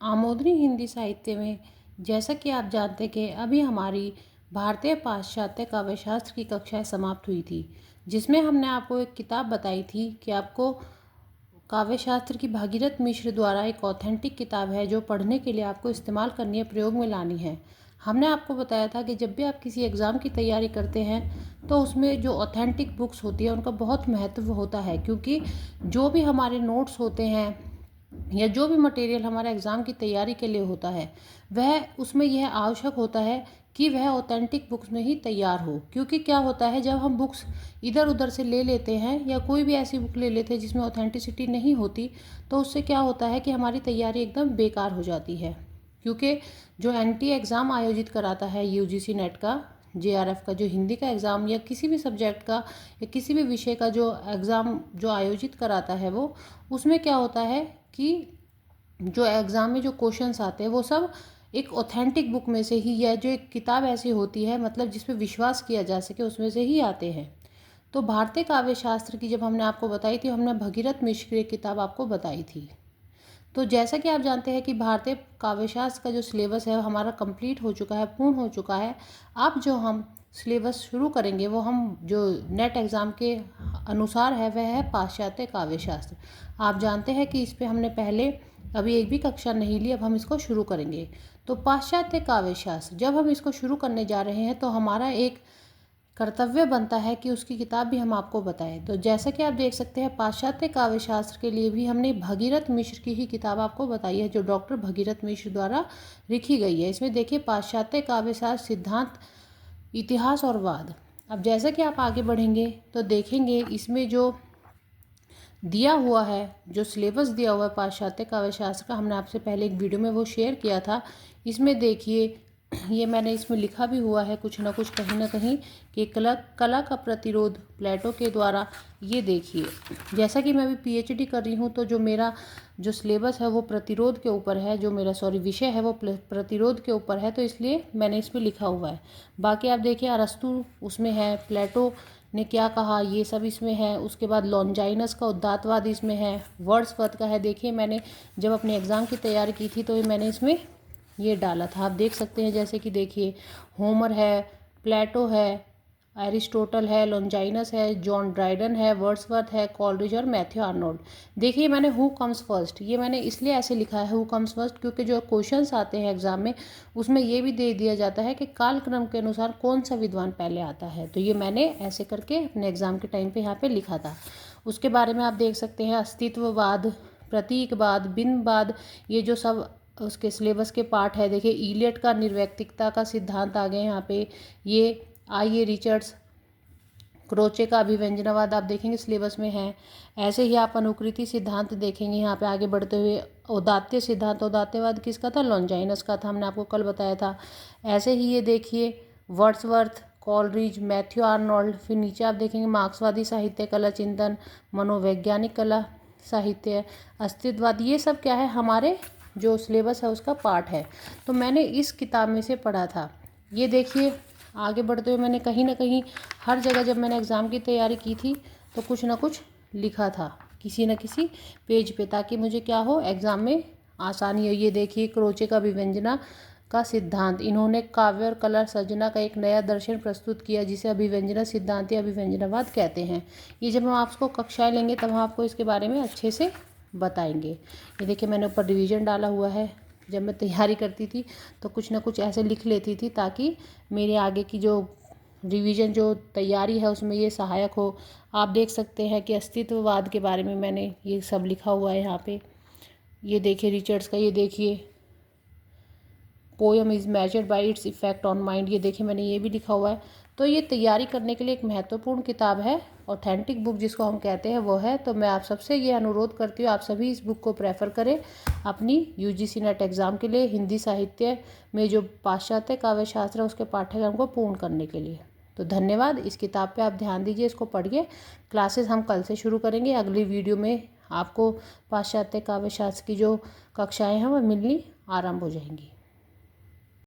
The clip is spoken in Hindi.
आमोदनी हिंदी साहित्य में जैसा कि आप जानते हैं कि अभी हमारी भारतीय पाश्चात्य काव्यशास्त्र की कक्षाएं समाप्त हुई थी, जिसमें हमने आपको एक किताब बताई थी कि आपको काव्यशास्त्र की भागीरथ मिश्र द्वारा एक ऑथेंटिक किताब है जो पढ़ने के लिए आपको इस्तेमाल करनी है, प्रयोग में लानी है। हमने आपको बताया था कि जब भी आप किसी एग्ज़ाम की तैयारी करते हैं तो उसमें जो ऑथेंटिक बुक्स होती है उनका बहुत महत्व होता है, क्योंकि जो भी हमारे नोट्स होते हैं या जो भी मटेरियल हमारा एग्ज़ाम की तैयारी के लिए होता है वह उसमें यह आवश्यक होता है कि वह ऑथेंटिक बुक्स में ही तैयार हो। क्योंकि क्या होता है, जब हम बुक्स इधर उधर से ले लेते हैं या कोई भी ऐसी बुक ले लेते हैं जिसमें ऑथेंटिसिटी नहीं होती, तो उससे क्या होता है कि हमारी तैयारी एकदम बेकार हो जाती है। क्योंकि जो एनटी एग्ज़ाम आयोजित कराता है यूजीसी नेट का, जेआरएफ का, जो हिंदी का एग्ज़ाम या किसी भी सब्जेक्ट का या किसी भी विषय का जो एग्ज़ाम जो आयोजित कराता है वो, उसमें क्या होता है कि जो एग्ज़ाम में जो क्वेश्चंस आते हैं वो सब एक ऑथेंटिक बुक में से ही, या जो एक किताब ऐसी होती है मतलब जिस पे विश्वास किया जा सके, उसमें से ही आते हैं। तो भारतीय काव्य शास्त्र की जब हमने आपको बताई थी, हमने भगीरथ मिश्र की किताब आपको बताई थी। तो जैसा कि आप जानते हैं कि भारतीय काव्यशास्त्र का जो सिलेबस है हमारा कंप्लीट हो चुका है, पूर्ण हो चुका है। अब जो हम सिलेबस शुरू करेंगे वो हम जो नेट एग्ज़ाम के अनुसार है वह है पाश्चात्य काव्यशास्त्र। आप जानते हैं कि इस पे हमने पहले अभी एक भी कक्षा नहीं ली, अब हम इसको शुरू करेंगे। तो पाश्चात्य काव्यशास्त्र जब हम इसको शुरू करने जा रहे हैं तो हमारा एक कर्तव्य बनता है कि उसकी किताब भी हम आपको बताएं। तो जैसा कि आप देख सकते हैं, पाश्चात्य काव्यशास्त्र के लिए भी हमने भगीरथ मिश्र की ही किताब आपको बताई है, जो डॉक्टर भगीरथ मिश्र द्वारा लिखी गई है। इसमें देखिए, पाश्चात्य काव्यशास्त्र सिद्धांत, इतिहास और वाद। अब जैसा कि आप आगे बढ़ेंगे तो देखेंगे इसमें जो दिया हुआ है, जो सिलेबस दिया हुआ है पाश्चात्य काव्यशास्त्र का, हमने आपसे पहले एक वीडियो में वो शेयर किया था। इसमें देखिए, ये मैंने इसमें लिखा भी हुआ है कुछ ना कुछ, कहीं ना कहीं, कि कला का प्रतिरोध प्लेटो के द्वारा। ये देखिए, जैसा कि मैं अभी पीएचडी कर रही हूँ तो जो मेरा जो सिलेबस है वो प्रतिरोध के ऊपर है, जो मेरा विषय है वो प्रतिरोध के ऊपर है, तो इसलिए मैंने इसमें लिखा हुआ है। बाकी आप देखिए, अरस्तु उसमें है, प्लेटो ने क्या कहा ये सब इसमें है। उसके बाद लॉन्जाइनस का उदात्तवाद इसमें है, वर्ड्सवर्थ का है। देखिए, मैंने जब अपने एग्ज़ाम की तैयारी की थी तो मैंने इसमें ये डाला था, आप देख सकते हैं। जैसे कि देखिए, होमर है, प्लेटो है, एरिस्टोटल है, लॉन्जाइनस है, जॉन ड्राइडन है, वर्ड्सवर्थ है, कॉलरिज और मैथ्यू आर्नोल्ड। देखिए, मैंने हु कम्स फर्स्ट ये मैंने इसलिए ऐसे लिखा है, हु कम्स फर्स्ट, क्योंकि जो क्वेश्चंस आते हैं एग्जाम में उसमें ये भी दे दिया जाता है कि कालक्रम के अनुसार कौन सा विद्वान पहले आता है। तो ये मैंने ऐसे करके अपने एग्जाम के टाइम पे यहाँ पे लिखा था। उसके बारे में आप देख सकते हैं, अस्तित्ववाद, प्रतीकवाद, बिंबवाद, ये जो सब उसके सिलेबस के पार्ट है। देखिए, इलियट का निर्वैयक्तिकता का सिद्धांत आ गए यहाँ पे, ये आइए रिचर्ड्स, क्रोचे का अभिव्यंजनावाद आप देखेंगे सिलेबस में है। ऐसे ही आप अनुकृति सिद्धांत देखेंगे यहाँ पे आगे बढ़ते हुए। औदात्य सिद्धांत, औदात्यवाद किसका था? लॉन्जाइनस का था, हमने आपको कल बताया था। ऐसे ही ये देखिए, वर्ड्सवर्थ, कॉलरिज, मैथ्यू आर्नोल्ड। फिर नीचे आप देखेंगे मार्क्सवादी साहित्य, कला चिंतन, मनोवैज्ञानिक कला साहित्य, अस्तित्ववाद। ये सब क्या है, हमारे जो सिलेबस है उसका पार्ट है। तो मैंने इस किताब में से पढ़ा था। ये देखिए, आगे बढ़ते हुए मैंने कहीं ना कहीं हर जगह जब मैंने एग्ज़ाम की तैयारी की थी तो कुछ ना कुछ लिखा था किसी न किसी पेज पे, ताकि मुझे क्या हो, एग्ज़ाम में आसानी हो। ये देखिए, क्रोचे का अभिव्यंजना का सिद्धांत, इन्होंने काव्य और कला सर्जना का एक नया दर्शन प्रस्तुत किया जिसे अभिव्यंजना सिद्धांत या अभिव्यंजनावाद कहते हैं। ये जब हम आपको कक्षाएं लेंगे तब हम आपको इसके बारे में अच्छे से बताएंगे। ये देखिए, मैंने ऊपर रिवीजन डाला हुआ है। जब मैं तैयारी करती थी तो कुछ ना कुछ ऐसे लिख लेती थी ताकि मेरे आगे की जो रिवीजन, जो तैयारी है, उसमें ये सहायक हो। आप देख सकते हैं कि अस्तित्ववाद के बारे में मैंने ये सब लिखा हुआ है यहाँ पे। ये देखिए रिचर्ड्स का, ये देखिए, poem is measured by its effect on mind. ये देखिए, मैंने ये भी लिखा हुआ है। तो ये तैयारी करने के लिए एक महत्वपूर्ण किताब है, ऑथेंटिक बुक जिसको हम कहते हैं वो है। तो मैं आप सबसे ये अनुरोध करती हूँ, आप सभी इस बुक को प्रेफर करें अपनी यूजीसी नेट एग्ज़ाम के लिए, हिंदी साहित्य में जो पाश्चात्य काव्यशास्त्र है उसके पाठ्यक्रम को पूर्ण करने के लिए। तो धन्यवाद। इस किताब पे आप ध्यान दीजिए, इसको पढ़िए। क्लासेस हम कल से शुरू करेंगे। अगली वीडियो में आपको पाश्चात्य काव्यशास्त्र की जो कक्षाएँ हैं वो मिलनी आरंभ हो जाएंगी।